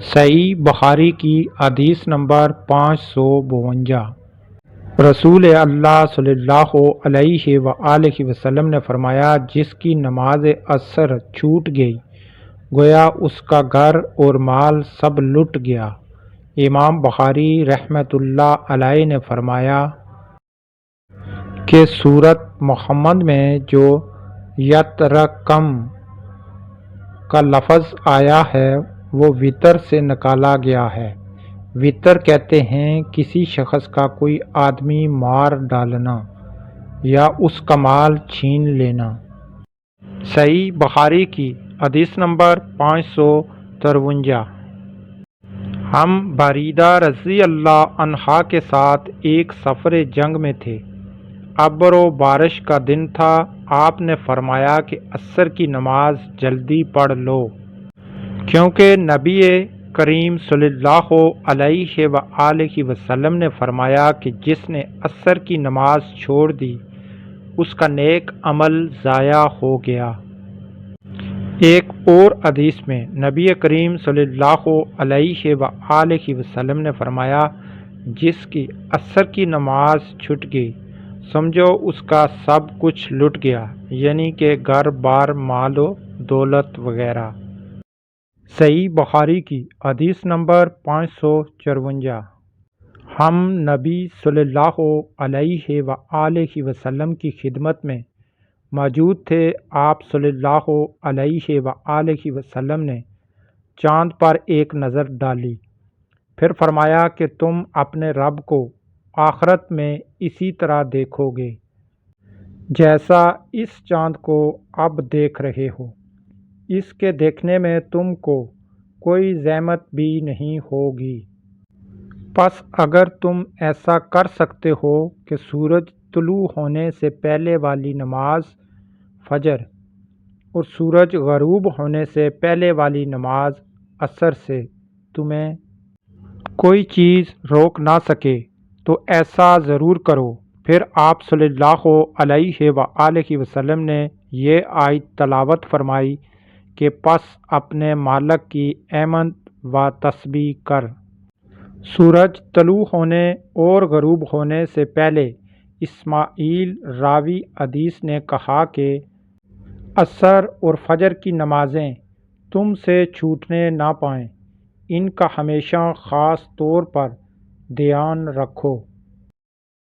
صحیح بخاری کی حدیث نمبر 552۔ رسول اللہ صلی اللہ علیہ وآلہ وسلم نے فرمایا، جس کی نماز عصر چھوٹ گئی گویا اس کا گھر اور مال سب لٹ گیا۔ امام بخاری رحمۃ اللہ علیہ نے فرمایا کہ سورۃ محمد میں جو یترکم کا لفظ آیا ہے وہ وتر سے نکالا گیا ہے۔ وتر کہتے ہیں کسی شخص کا کوئی آدمی مار ڈالنا یا اس کا مال چھین لینا۔ صحیح بخاری کی حدیث نمبر 553۔ ہم بریدہ رضی اللہ عنہا کے ساتھ ایک سفر جنگ میں تھے۔ ابر و بارش کا دن تھا۔ آپ نے فرمایا کہ عصر کی نماز جلدی پڑھ لو، کیونکہ نبی کریم صلی اللہ علیہ وآلہ وسلم نے فرمایا کہ جس نے عصر کی نماز چھوڑ دی اس کا نیک عمل ضائع ہو گیا۔ ایک اور حدیث میں نبی کریم صلی اللہ علیہ وآلہ وسلم نے فرمایا، جس کی عصر کی نماز چھٹ گئی سمجھو اس کا سب کچھ لٹ گیا، یعنی کہ گھر بار مال و دولت وغیرہ۔ صحیح بخاری کی حدیث نمبر 554۔ ہم نبی صلی اللہ علیہ وآلہ وسلم کی خدمت میں موجود تھے۔ آپ صلی اللہ علیہ وآلہ وسلم نے چاند پر ایک نظر ڈالی، پھر فرمایا کہ تم اپنے رب کو آخرت میں اسی طرح دیکھو گے جیسا اس چاند کو اب دیکھ رہے ہو۔ اس کے دیکھنے میں تم کو کوئی زحمت بھی نہیں ہوگی۔ پس اگر تم ایسا کر سکتے ہو کہ سورج طلوع ہونے سے پہلے والی نماز فجر اور سورج غروب ہونے سے پہلے والی نماز عصر سے تمہیں کوئی چیز روک نہ سکے تو ایسا ضرور کرو۔ پھر آپ صلی اللہ علیہ وآلہ وسلم نے یہ آیت تلاوت فرمائی کہ پس اپنے مالک کی احمد و تسبیح کر۔ سورج طلوع ہونے اور غروب ہونے سے پہلے اسماعیل راوی حدیث نے کہا کہ عصر اور فجر کی نمازیں تم سے چھوٹنے نہ پائیں، ان کا ہمیشہ خاص طور پر دھیان رکھو۔